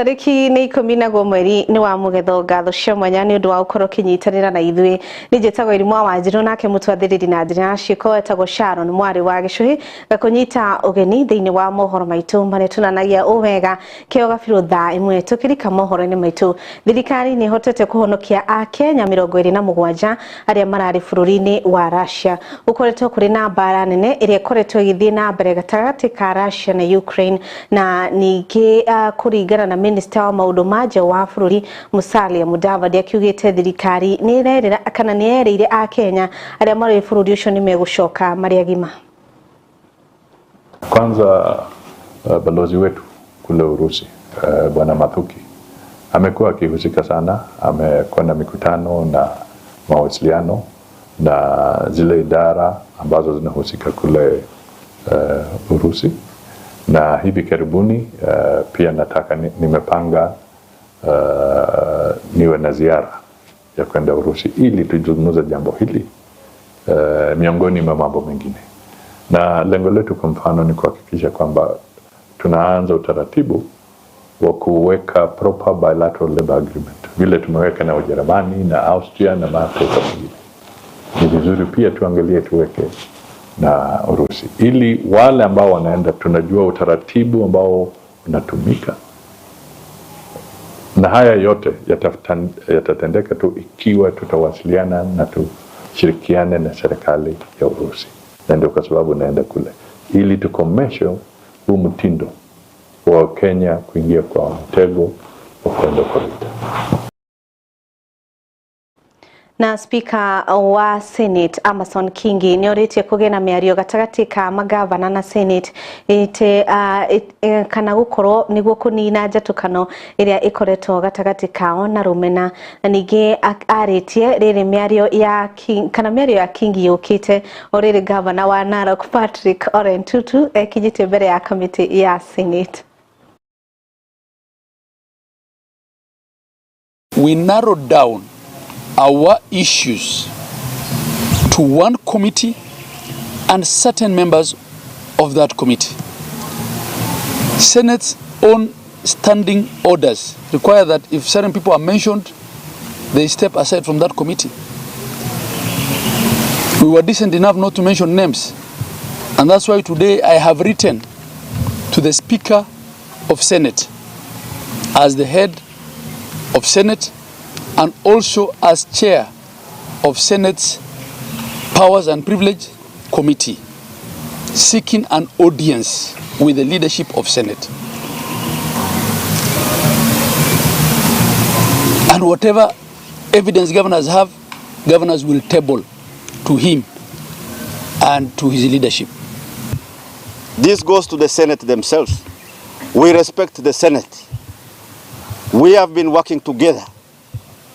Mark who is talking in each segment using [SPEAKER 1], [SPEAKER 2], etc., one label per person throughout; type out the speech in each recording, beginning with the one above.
[SPEAKER 1] Tariki ni 11 mweri ni wa mugetho ngatho cia mwanya ni undu wa ukoro kinyitanira na ithui ni jetagwo Irimu Wanjiru nake mutwathiriri na njira ciiko etagwo Sharon mwari wa Gicuhi gakunyita ugeni thiini wa mohoro maitu mane tunanagia uwega kio gabiru thaa imwe tukirika mohoro ni maitu. Thirikari ni hotete kuhonokia a Kenya 27 aria marari bururi-ini wa Russia. Ukoretwo kuri na mbara nene iria ikoretwo igithii na mbere gatagati ka Russia na Ukraine na ningi kuringana na Minister wa maundu maja wa bururi Musalia Mudavadi akiugite thirikari ni irerera kana ni erire a Kenya aria mari bururi ucio ni megucoka mari agima.
[SPEAKER 2] Kwanza balozi wetu kule Urusi Bwana Mathuki amekuwa akihusika sana, amekuwa na mikutano na mawasiliano na zile idara ambazo zinahusika kule Urusi, na hivi karibuni pia nataka nimepanga niwe na ziara ya kwenda Urusi ili tuzungumze jambo hili miongoni mwa mambo mengine. Na lengo letu kwa mfano ni kuhakikisha kwamba tunaanza utaratibu wa kuweka proper bilateral labor agreement vile tumeweka na Ujerumani na Austria na mataifa mengine. Ni vizuri pia tuangalie tuweke na Urusi ili wale ambao wanaenda tunajua utaratibu ambao unatumika, na haya yote yatatendeka tu ikiwa tutawasiliana na tushirikiane na serikali ya Urusi. Na ndio kwa sababu naenda kule ili tukomeshe huu mtindo wa Kenya kuingia kwa mtego wa kwenda kwa vita.
[SPEAKER 1] Na Speaker wa Senate Amason Kingi ni oritie kugena miario gatagati ka magavana na Senate ite kana gukorwo niguo kunina njatukano iria ikoretwo gatagati kao na rumena. Na ningi aritie riri miario ya kana miario ya Kingi yukite oriri governor wa Narok Patrick Ole Ntutu ekijite mbere ya committee ya Senate.
[SPEAKER 3] We narrowed down our issues to one committee and certain members of that committee. Senate's own standing orders require that if certain people are mentioned, they step aside from that committee. We were decent enough not to mention names, and that's why today I have written to the Speaker of Senate as the head of Senate and also as chair of Senate's Powers and Privilege Committee, seeking an audience with the leadership of Senate. And whatever evidence governors have, governors will table to him and to his leadership.
[SPEAKER 4] This goes to the Senate themselves. We respect the Senate. We have been working together.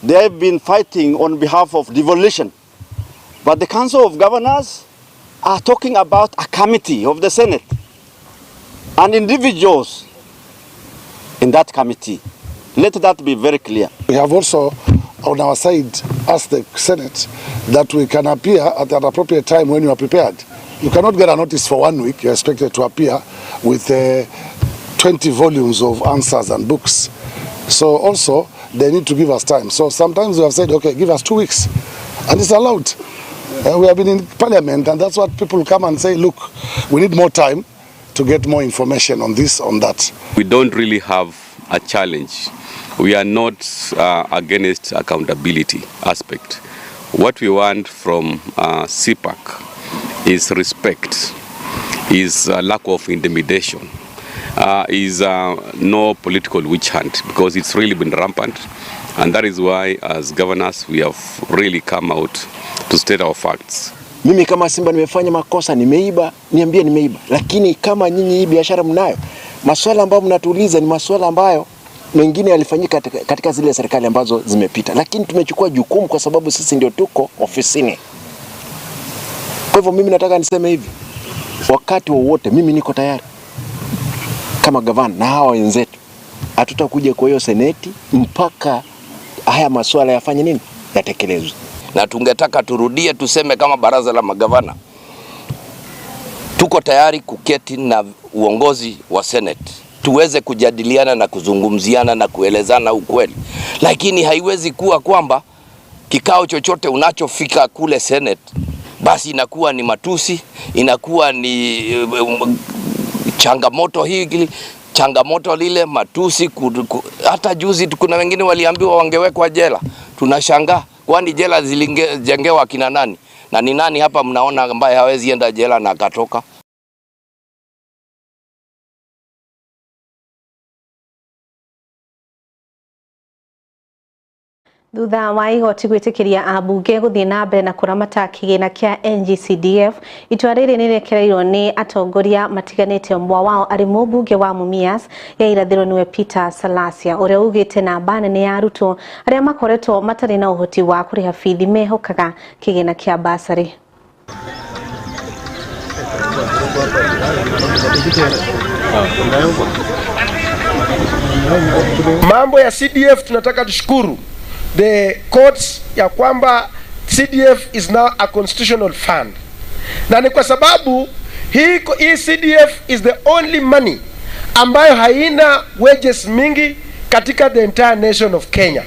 [SPEAKER 4] They have been fighting on behalf of devolution. But the Council of Governors are talking about a committee of the Senate and individuals in that committee. Let that be very clear.
[SPEAKER 5] We have also on our side asked the Senate that we can appear at an appropriate time when you are prepared. You cannot get a notice for 1 week. You are expected to appear with 20 volumes of answers and books. So also, they need to give us time. So sometimes we have said, okay, give us 2 weeks. And it's allowed. We have been in Parliament, and that's what people come and say, look, we need more time to get more information on this, on that.
[SPEAKER 6] We don't really have a challenge. We are not against accountability aspect. What we want from CPAC is respect, is lack of intimidation. Is no political witch hunt, because it's really been rampant, and that is why as governors we have really come out to state our facts.
[SPEAKER 7] Mimi kama Simba nimefanya makosa, nimeiba, niambie nimeiba, lakini kama nyinyi hii biashara mnayo, masuala ambayo mnatuuliza ni masuala ambayo mengine yalifanyika katika zile serikali ambazo zimepita, lakini tumechukua jukumu kwa sababu sisi ndio tuko ofisini. Kwa hivyo mimi nataka niseme hivi, wakati wowote mimi niko tayari kama gavana na hawa wenzetu, hatutakuja kwa hiyo seneti mpaka haya masuala yafanye nini, yatekelezwe.
[SPEAKER 8] Na tungetaka turudie tuseme kama baraza la magavana tuko tayari kuketi na uongozi wa Senate tuweze kujadiliana na kuzungumziana na kuelezana ukweli, lakini haiwezi kuwa kwamba kikao chochote unachofika kule Senate basi inakuwa ni matusi, inakuwa ni changamoto hii, changamoto lile, matusi. Hata juzi kuna wengine waliambiwa wangewekwa jela. Tunashangaa, kwani jela zilijengewa kina nani? Na ni nani hapa mnaona ambaye hawezi enda jela na akatoka?
[SPEAKER 1] Thutha wa igoti gwitikiria ambunge guthii na mbere na kuramata kigina kia NGCDF, itua riri nirekereirwo ni atongoria matiganite. Mwa wao ari mũmbunge wa Mumias ya irathiro niwe Peter Salasia, uria ugite namba nene ya arutwo aria makoretwo matari na uhoti wa kuriha bithi mehokaga kigina kia basari.
[SPEAKER 9] Mambo ya CDF tunataka tushukuru the courts ya kwamba CDF is now a constitutional fund, na ni kwa sababu hii CDF is the only money ambayo haina wages mingi katika the entire nation of Kenya,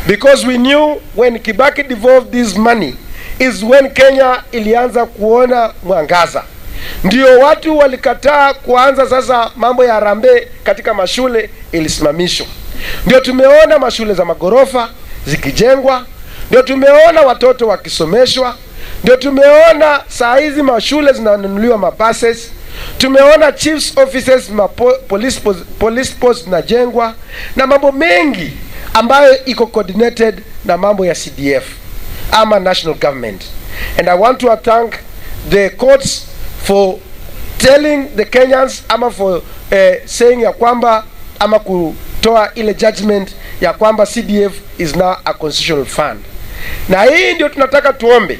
[SPEAKER 9] because we knew when Kibaki devolved this money is when Kenya ilianza kuona mwangaza. Ndio watu walikataa kuanza sasa mambo ya harambee katika mashule ilisimamishwa. Ndio tumeona mashule za magorofa zikijengwa, ndio tumeona watoto wakisomeshwa, ndio tumeona saa hizi mashule zinanunuliwa mabuses, tumeona chiefs offices police post zinajengwa na mambo mengi ambayo iko coordinated na mambo ya CDF ama national government. And I want to thank the courts for telling the Kenyans ama for saying ya kwamba ama kutoa ile judgment ya kwamba CDF is now a constitutional fund. Na hii ndio tunataka tuombe,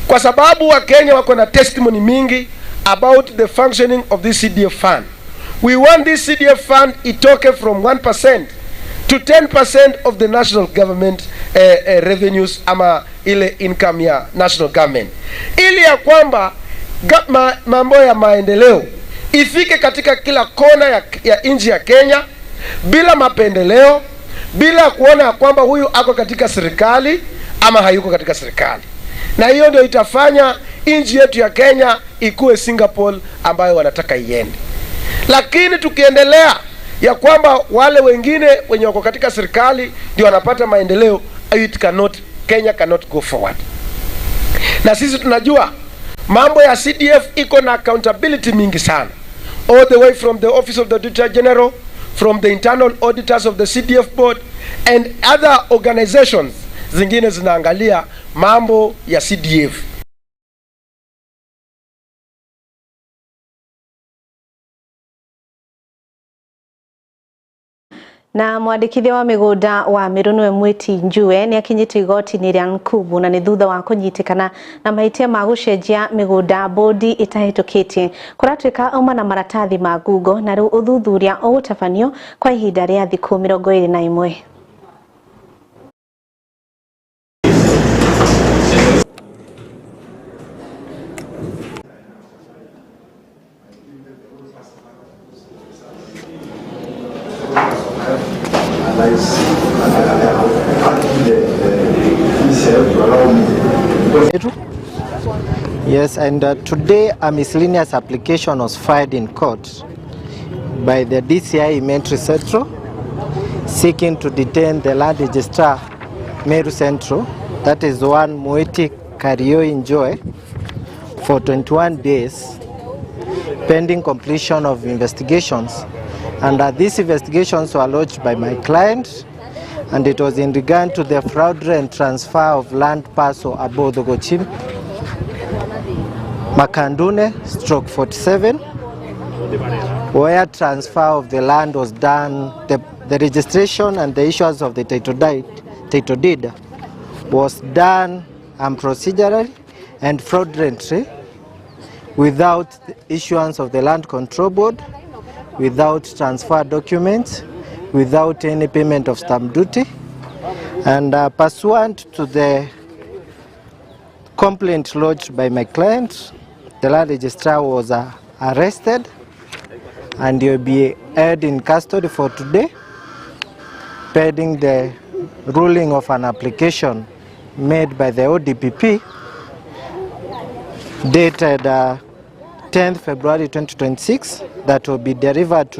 [SPEAKER 9] kwa sababu wa Kenya wako na testimony mingi about the functioning of this CDF fund. We want this CDF fund itoke from 1% to 10% of the national government revenues ama ile income ya national government, ili ya kwamba mambo ya maendeleo ifike katika kila kona ya nchi ya Kenya bila mapendeleo, bila kuona kwamba huyu ako katika serikali ama hayuko katika serikali. Na hiyo ndio itafanya nchi yetu ya Kenya ikuwe Singapore ambayo wanataka iende. Lakini tukiendelea ya kwamba wale wengine wenye wako katika serikali ndio wanapata maendeleo, Kenya cannot go forward. Na sisi tunajua mambo ya CDF iko na accountability mingi sana, all the way from the office of the Auditor General, from the internal auditors of the CDF board and other organizations zingine zinaangalia mambo ya CDF.
[SPEAKER 1] Na mwandikithia wa migunda wa Meru niwe Mwiti Njue ni akinyite igoti-inĩ rĩa Nkubu, na ni thutha wa kunyitikana na mahitia ma gucenjia migunda bodi itahitukitie kuratuika auma na maratathi ma Google, na riu uthuthuria ugutabanio kwa ihinda rĩa thikũ 21.
[SPEAKER 10] Yes, and today a miscellaneous application was filed in court by the DCI Elementary Central seeking to detain the land registrar Meru Central, that is one Mwiti Karioi Njue, for 21 days pending completion of investigations. And these investigations were lodged by my client, and it was in regard to the fraudulent transfer of land parcel Abodogochim Makandune / 47, where transfer of the land was done, the registration and the issuance of the title deed was done unprocedurally and fraudulently, without the issuance of the land control board, without transfer documents, without any payment of stamp duty. And pursuant to the complaint lodged by my client, the land registrar was arrested and you'll be held in custody for today, pending the ruling of an application made by the ODPP dated 10th February 2026 that will be delivered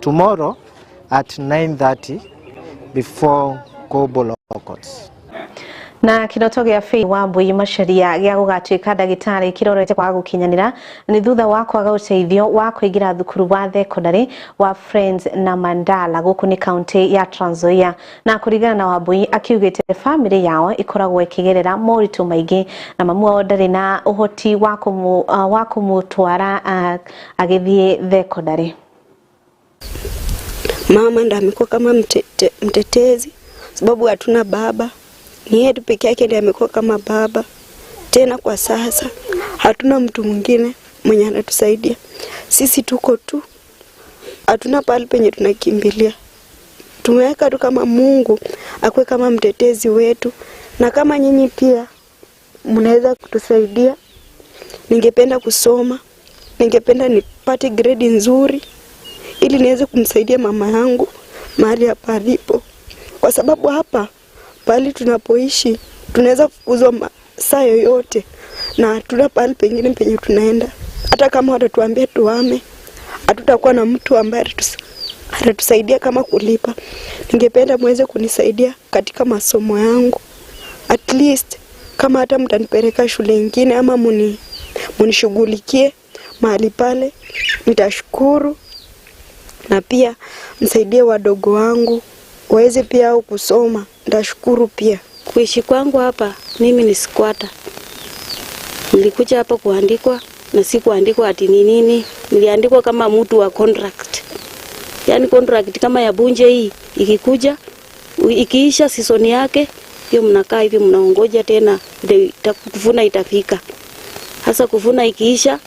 [SPEAKER 10] tomorrow at 9:30 before Global Law Courts.
[SPEAKER 1] Na kinoto gya Faith Wambui Macharia gya gugatuika ndagitari kirorete kwa gukinyanira ni thutha wa kwaga uteithio wa kuingira thukuru wa thekondarĩ wa Friends na Mandala guku ni county ya Trans Nzoia, na kurigana na Wambui akiugite family yao ikoragwo ikigerera moritu maingi na mamu wao ndari na uhoti wa kumutwara agithie thekondarĩ.
[SPEAKER 11] Mama ndo amekuwa kama mtetezi sababu hatuna baba. Ni yeye peke yake ndiye amekuwa kama baba. Tena kwa sasa hatuna mtu mwingine mwenye anatusaidia. Sisi tuko tu. Hatuna pale penye tunakimbilia. Tumeweka tu kama Mungu akwe kama mtetezi wetu, na kama nyinyi pia mnaweza kutusaidia. Ningependa kusoma. Ningependa nipate grade nzuri ili niweze kumsaidia mama yangu mahali hapa alipo. Kwa sababu hapa pale tunapoishi tunaweza kufukuzwa saa yoyote na hatuna pale pengine penye tunaenda. Hata kama watatuambia tuame, hatutakuwa na mtu ambaye atatusaidia kama kulipa. Ningependa muweze kunisaidia katika masomo yangu. At least kama hata mtanipeleka shule nyingine ama munishughulikie mahali pale, nitashukuru. Na pia msaidie wadogo wangu waweze pia au kusoma, nitashukuru pia.
[SPEAKER 12] Kuishi kwangu hapa mimi ni squatter. Nilikuja hapa kuandikwa na si kuandikwa ati nini. Niliandikwa kama mtu wa contract. Yaani contract kama ya bunje hii ikikuja ikiisha season yake hiyo mnakaa hivi mnaongoja tena kuvuna itafika. Hasa kuvuna ikiisha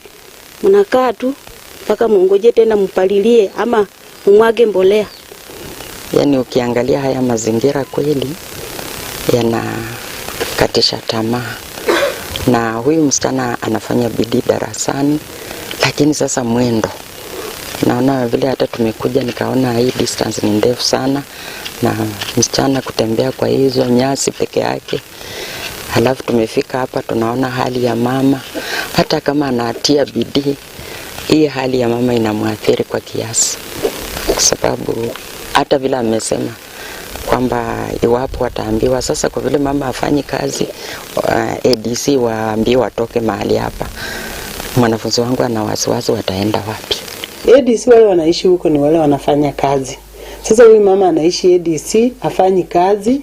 [SPEAKER 12] mnakaa tu mpaka muongoje tena mpalilie ama mwage mbolea.
[SPEAKER 13] Yaani ukiangalia haya mazingira kweli yanakatisha tamaa. Na huyu msichana anafanya bidii darasani, lakini sasa mwendo. Naona vile hata tumekuja nikaona hii distance ni ndefu sana, na msichana kutembea kwa hizo nyasi peke yake. Halafu tumefika hapa tunaona hali ya mama, hata kama anatia bidii, hii hali ya mama inamwathiri kwa kiasi. Kwa sababu hata vile amesema kwamba iwapo wataambiwa sasa kwa vile mama hafanyi kazi, ADC waambiwa watoke mahali hapa, mwanafunzi wangu ana wasiwasi wataenda wapi?
[SPEAKER 14] ADC wale wanaishi huko ni wale wanafanya kazi. Sasa huyu mama anaishi ADC, hafanyi kazi,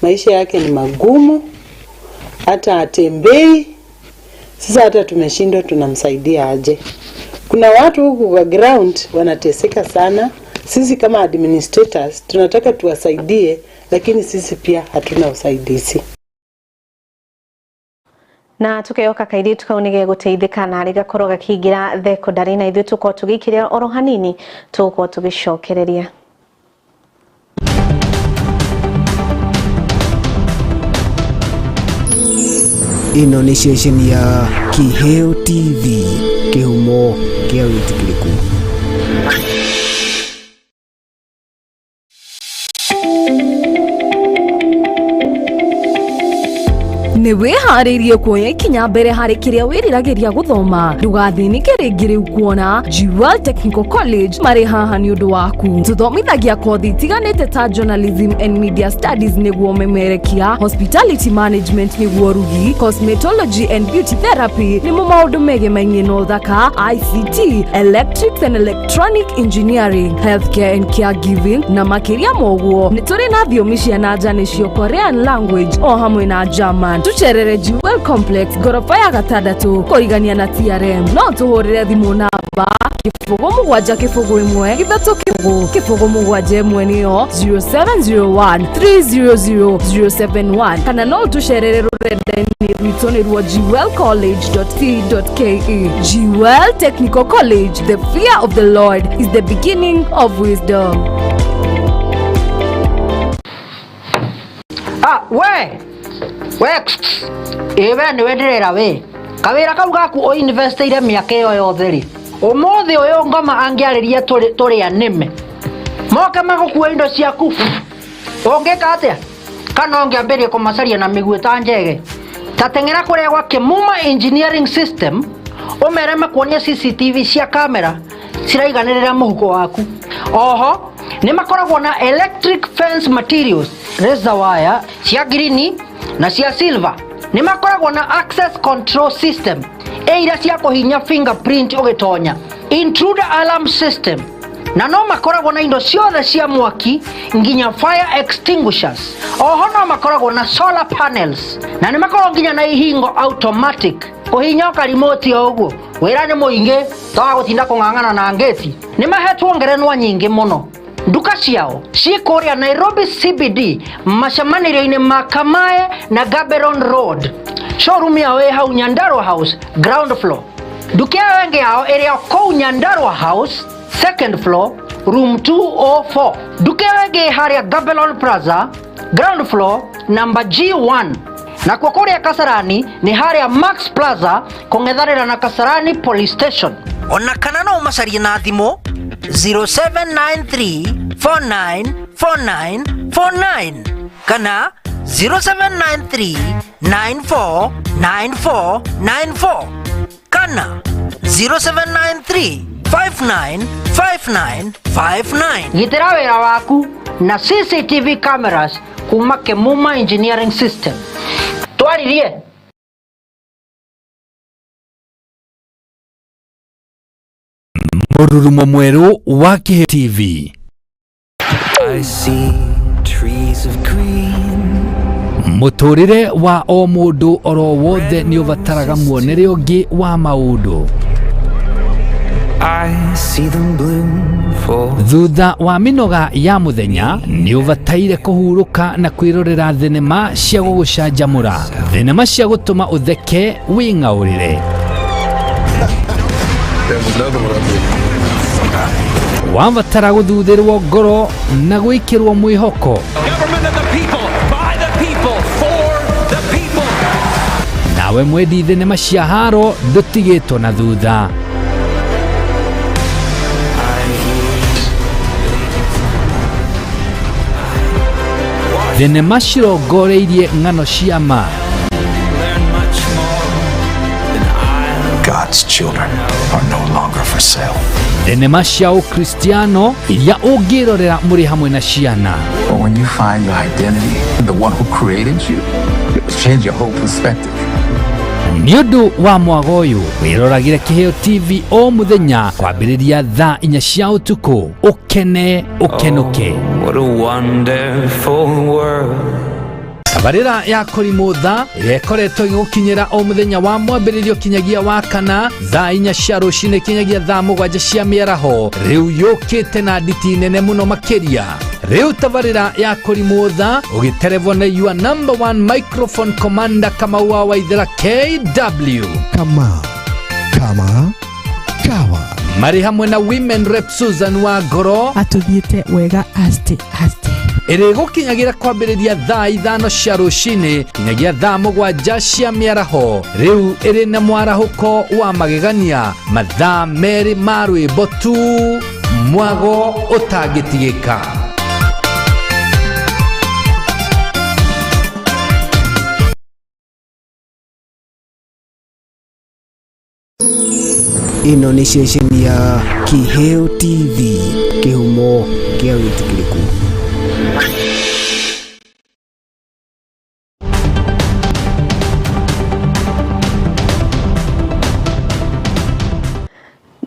[SPEAKER 14] maisha yake ni magumu, hata atembei. Sasa hata tumeshindwa tunamsaidia aje. Kuna watu huku kwa ground wanateseka sana. Sisi kama administrators tunataka tuwasaidie, lakini sisi pia hatuna usaidizi.
[SPEAKER 1] Na tukeoka kaidi tukaunige guteithika na riga koroga kigira thekondarĩ na ithuĩ tuko tugikirĩa oro hanini tuko tugicokereria.
[SPEAKER 15] Ino nĩ ceceni ya Kiheo TV, kĩhumo kĩa wĩtĩkĩrĩku.
[SPEAKER 16] Nĩ wĩharĩirie kuoya ikinya mbere harĩ kĩrĩa wĩrĩragĩria gũthoma. Ndũgathinĩke rĩngĩ rĩu kuona Jewel Technical College marĩ haha nĩ ũndũ waku. Tũthomithagia kothi itiganĩte ta journalism and media studies nĩguo memerekia, hospitality management nĩguo rugi, cosmetology and beauty therapy nĩmo maũndũ megemainie na ũthaka, ICT, electrics and electronic engineering, healthcare and caregiving na makĩria moguo. Nĩ tũrĩ na thiomi cia nanja nĩcio Korean language o hamwe na German. Tucherere Jewel Complex gorofa ya gatandatu kũrigania na TRM. No tuhũrĩre thimũ namba 0717 nĩyo 0701 kana no tucherere rũrenda-inĩ rwitũ nĩruo jewelcollege.co.ke. Jewel Technical College, the fear of the Lord is the beginning of wisdom.
[SPEAKER 17] Ewe ni wenderera we kawira kau gaku o investire miaka iyo yothe ri Umuthi uyu ngoma angiariria turi anime. Moka magukua indo ciaku. Ongeka atia? Kana ongiamberia kumacaria na miguu ta njege. Tatengera kuria gwa Kimuma Engineering System, umere makuonia CCTV cia kamera ciraiganirira muhuko waku. Oho, ni makoragwo na electric fence materials, razor wire cia green na cia silver. Ni makoragwo na access control system, eira cia kuhinya fingerprint ugitonya, intruder alarm system. Na no makoragwo na indo ciothe cia mwaki nginya fire extinguishers. Oho no makoragwo na solar panels. Na ni makoragwo nginya na ihingo automatic. Kuhinyoka remote oguo. Wira ni muingi twa gutinda kung'ang'ana na ngeti. Ni mahetwo ngerenwa nyingi muno. Nduka ciao cikuria Nairobi CBD, macamanĩrio-inĩ ma Kamae na Gaborone Road. Showroom yao ĩ hau Nyandarua House ground floor. Nduka yao ĩngĩ yao ĩrĩ kũu Nyandarua House second floor room 204. Nduka yao ĩngĩ harĩa Gaborone Plaza ground floor number G1. Na kwa kuria Kasarani ni harĩa Max Plaza kũng'ethanĩra na Kasarani Police Station. Ona kana no macarie na thimũ 0793494949 kana 0793949494 kana 0793595959. Gitĩra wĩra waku na CCTV cameras kuma Kimuma Engineering System. Twaririe
[SPEAKER 18] Mururumo mweru wa Kiheo TV.
[SPEAKER 19] I see trees of green.
[SPEAKER 18] Muturire wa o mundu oro wothe ni ubataraga muonere ungi wa maundu.
[SPEAKER 19] I see them bloom for.
[SPEAKER 18] Thutha wa minoga ya muthenya ni ubataire kuhuruka na kwirorera thenema cia gugucanjamura, thenema cia gutuma utheke wing'aurire. Wambatara guthuthirwo ngoro na gwikirwo mwihoko. Nawe mwendi thenema cia haro ndutigitwo na thutha. Thenema cirongoreirie ng'ano cia ma.
[SPEAKER 20] God's children are no longer for sale.
[SPEAKER 18] Thenema cia Ukristiano iria ungirorera muri hamwe na ciana.
[SPEAKER 20] But when you find your identity in the one who created you, it will change your whole perspective.
[SPEAKER 18] Niundu wa mwago uyu wiroragire Kiheo TV o muthenya kwambiriria thaa 4 cia utuku. Ukene ukenuke.
[SPEAKER 19] What a wonderful world.
[SPEAKER 18] Tabarira ya Korimotha ikoretwo igukinyira o muthenya wa mwambiririo kinyagia wa kana thaa 4 cia rucine kinyagia thaa 7 cia miaraho. Riu yukite na nditi nene muno makiria. Riu tabarira ya Korimotha ugiterevwo na your number 1 microphone commander Kamau wa Waithera KW.
[SPEAKER 15] Kawa
[SPEAKER 18] Mari hamwe na women rep Susan wa Ngoro
[SPEAKER 21] atuthiite wega aste
[SPEAKER 18] iri gukinyagira kwambiriria thaa 5 cia rucine kinyagia thaa 7 cia miaraho. Riu iri na mwarahuko wa magegania mathaa meri ma rwimbo tu, mwago utangitigika.
[SPEAKER 15] ino ni ceceni ya Kiheo TV, kihumo kia witikiriku.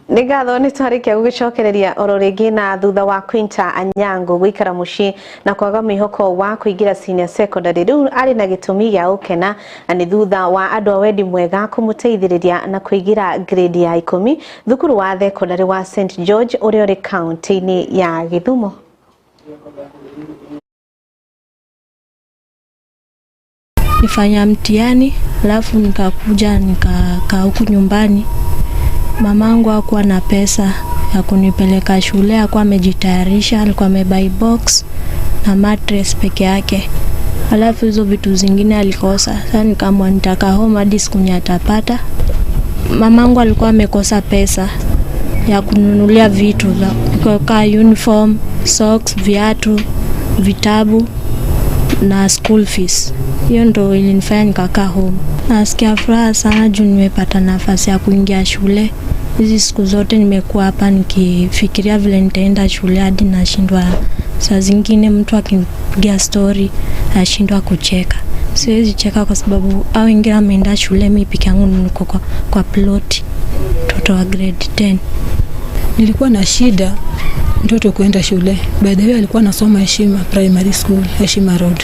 [SPEAKER 1] Nigatho ni twarikia gugicokereria oro ringi na thutha wa Quinta Anyango gwikara mucii na kwaga mwihoko wa kuingira senior secondary. Riu ari na gitumi gia ukena na ni thutha wa andu a wendi mwega kumuteithiriria na kuingira grade ya 10 thukuru wa secondary wa St George uria uri county-ini ya Githumo.
[SPEAKER 22] Nifanya mtihani alafu nikakuja nikakaa huku nyumbani. Mamangu hakuwa na pesa ya kunipeleka shule, hakuwa amejitayarisha, alikuwa amebuy box na mattress peke yake. Alafu hizo vitu zingine alikosa. Sasa nikamwambia nitaka home hadi siku atapata. Mamangu alikuwa amekosa pesa. ya kununulia vitu kama uniform, socks, viatu, vitabu na school fees. Hiyo ndo ilinifanya nikakaa home. Nasikia furaha sana juu nimepata nafasi ya kuingia shule. Hizi siku zote nimekuwa hapa nikifikiria vile nitaenda shule hadi nashindwa. Saa zingine mtu akipigia story nashindwa kucheka. Siwezi cheka kwa sababu hao wengine wameenda shule, mimi peke yangu niko kwa plot mtoto wa grade 10.
[SPEAKER 2] Nilikuwa na shida mtoto kwenda shule. By the way alikuwa anasoma Heshima Primary School, Heshima Road.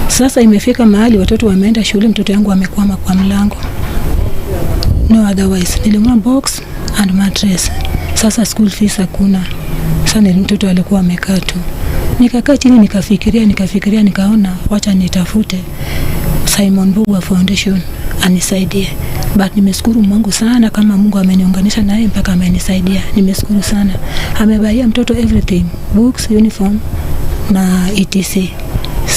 [SPEAKER 2] Sasa imefika mahali watoto wameenda shule, mtoto yangu amekwama kwa mlango. No otherwise. Nilimwa box and mattress. Sasa school fees hakuna. Sasa mtoto alikuwa amekaa tu. Nikakaa chini nikafikiria nikaona wacha nitafute Simon Mbugua Foundation anisaidie. But nimeshukuru Mungu sana kama Mungu ameniunganisha naye mpaka amenisaidia. Nimeshukuru sana. Amebaia mtoto everything, books, uniform na etc.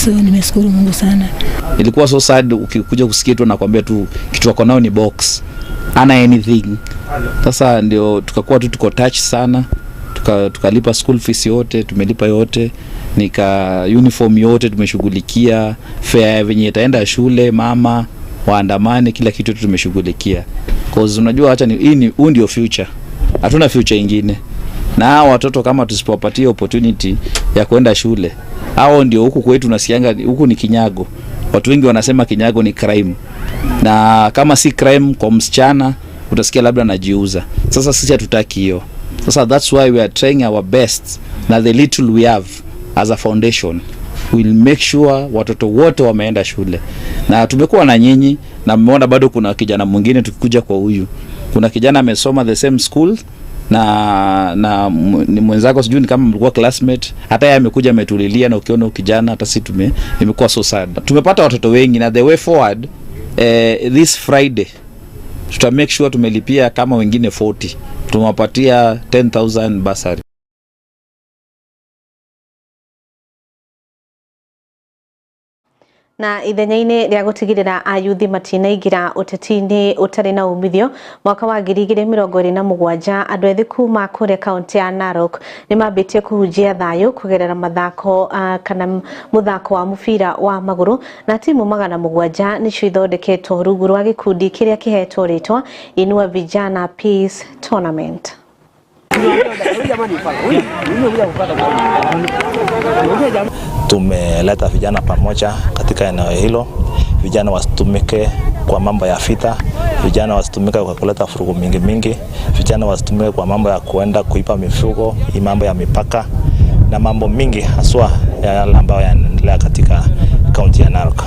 [SPEAKER 2] So nimeshukuru Mungu sana.
[SPEAKER 3] Ilikuwa so sad ukikuja kusikia tu nakwambia tu kitu wako nao ni box. Ana anything. Sasa ndio tukakuwa tu tuko touch sana. Tukalipa school fees yote, tumelipa yote, nika uniform yote tumeshughulikia, fare venye itaenda shule, mama waandamane, kila kitu tumeshughulikia. Cause unajua acha huu ndio future. Hatuna future nyingine. Na watoto kama tusipowapatia opportunity ya kwenda shule, hao ndio huku kwetu nasikianga huku ni kinyago. Watu wengi wanasema kinyago ni crime. Na kama si crime kwa msichana utasikia labda anajiuza. Sasa sisi hatutaki hiyo. Sasa that's why we are trying our best na the little we have as a foundation. We'll make sure watoto wote wameenda shule. Na tumekuwa na nyinyi na mmeona bado kuna kijana mwingine tukikuja kwa huyu. Kuna kijana amesoma the same school na ni mwenzako sijui kama mlikuwa classmate, hata yeye amekuja ametulilia na ukiona kijana hata sisi imekuwa so sad. Tumepata watoto wengi na the way forward this Friday tuta make sure tumelipia kama wengine 40. Tumewapatia 10,000 basari.
[SPEAKER 1] Na ithenya-inĩ rĩa gũtigĩrĩra ayuthi matinaingĩra ũteti-inĩ ũtarĩ na umithio, mwaka wa 2027 andũ ethĩ kuma kũrĩa kaunti ya Narok nĩ mambĩtie kũhunjia thayũ kũgerera mathako kana mũthako wa mũbira wa magũrũ, na timu 700 nĩcio ithondeketwo rungu rwa gĩkundi kĩrĩa kĩhetwo rĩtwa Inua Vijana Peace Tournament.
[SPEAKER 23] Tumeleta vijana pamoja katika eneo hilo. Vijana wasitumike kwa mambo ya vita, vijana wasitumike kwa kuleta furugu mingi, vijana wasitumike kwa mambo ya kuenda kuipa mifugo, mambo ya mipaka na mambo mingi haswa yale ambayo yanaendelea katika kaunti ya Narok.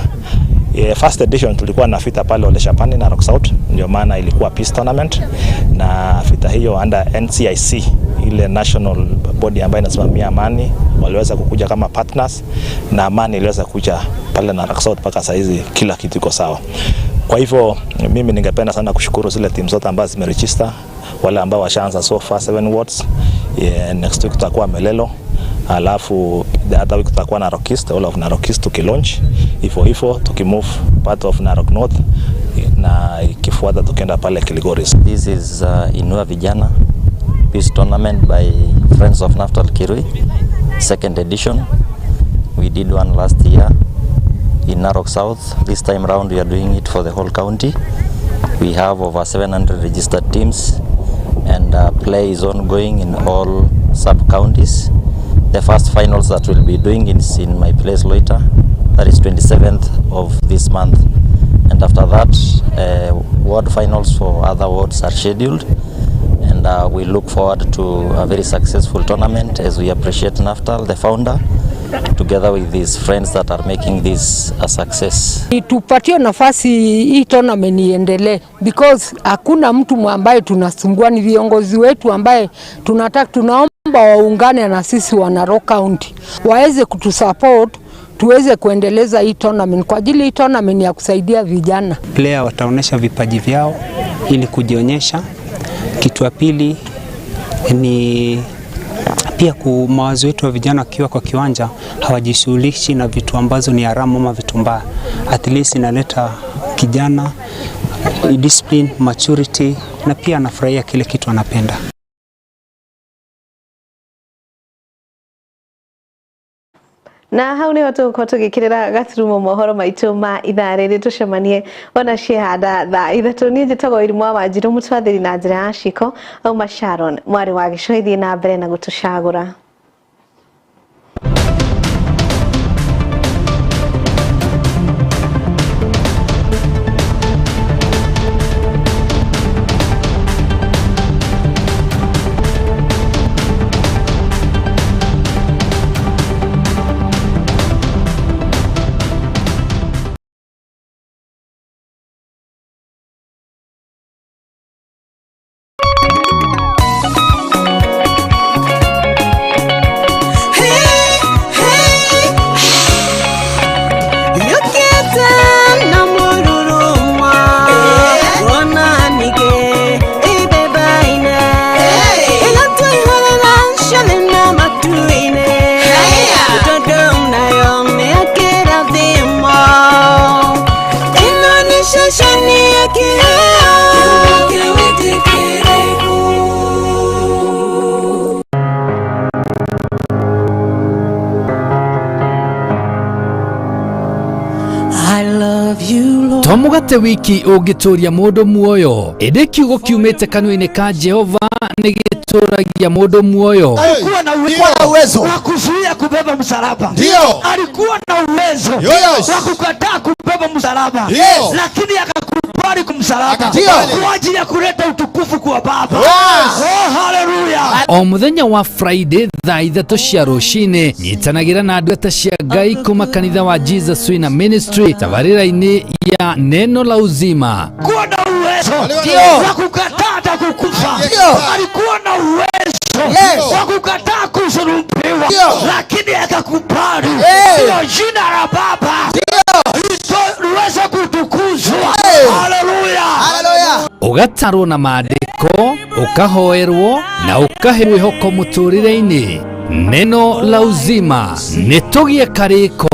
[SPEAKER 23] First edition tulikuwa na vita pale Ole Shapani Narok South, ndio maana ilikuwa peace tournament, na vita hiyo under NCIC, ile national body ambayo inasimamia amani, waliweza kukuja kama partners na amani iliweza kuja pale Narok South mpaka saa hizi kila kitu iko sawa. Kwa hivyo mimi ningependa sana kushukuru zile timu zote ambazo zimeregister, wale ambao washaanza so far 7 wards. Next week tutakuwa Melelo, alafu the other week tutakuwa Narok East, all of Narok East tukilaunch ifo tukimove part of Narok North na ikifuata tukienda pale Kilgoris.
[SPEAKER 24] This is Inua Vijana Peace Tournament by Friends of Naftali Kirui, second edition. We did one last year in Narok South. This time round we are doing it for the whole county. We have over 700 registered teams and play is ongoing in all sub-counties. The first finals that we'll be doing is in my place Loita, that is 27th of this month, and after that ward finals for other wards are scheduled, and we look forward to a very successful tournament as we appreciate Naftali, the founder, together with these friends that are making this a success.
[SPEAKER 25] Tupatie nafasi hii tournament iendelee because hakuna mtu ambaye tunasumbua, ni viongozi wetu ambaye tunaomba waungane na sisi wa Narok County waweze kutusupport tuweze kuendeleza hii tournament kwa ajili hii tournament ya kusaidia vijana.
[SPEAKER 26] Player wataonesha vipaji vyao ili kujionyesha. Kitu ya pili ni pia mawazo yetu wa vijana wakiwa kwa kiwanja hawajishughulishi na vitu ambazo ni haramu ama vitu mbaya. At least inaleta kijana discipline, maturity na pia anafurahia kile kitu anapenda.
[SPEAKER 1] Na hau niho tugukorwo tugikirira gaturumo mohoro maitu ma ithaa riri tucemanie ona cihanda thaa ithatu. Ni njitagwo Irimũ wa Wanjiru, mutwathiri na njira ya ciko auma Sharon mwari wa Gicuhi. Thii na mbere na gutucagura.
[SPEAKER 18] Tomugate wiki ugituria mundu muoyo indi kiugo kiumite kanua-ini ka Jehova nigituragia mundu muoyo.
[SPEAKER 4] Alikuwa na uwezo wa kuzuia kubeba msalaba. Ndio. Alikuwa na uwezo wa kukataa kubeba msalaba. Lakini akakubali kumsalaba kwa ajili ya kuleta utukufu kwa Baba. Oh, haleluya.
[SPEAKER 18] O muthenya wa Friday thaa ithatu cia rucini nyitanagira na ndungata cia Ngai kuma kanitha wa Jesus Wina Ministry tabarira-ini ya neno la uzima.
[SPEAKER 4] Alikuwa na uwezo wa kukataa hata kukufa. Alikuwa na uwezo wa kukataa kusulubiwa, lakini akakubali. Ndio jina la Baba liweze kutukuzwa. Haleluya.
[SPEAKER 18] Ugatarwo na maandiko, ukahoerwo na ukahe mwihoko muturire-ini. Neno la uzima nitugie kariko.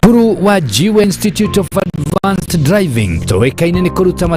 [SPEAKER 18] Guru wa Jiwa Institute of Advanced Driving toekaine ni kuruta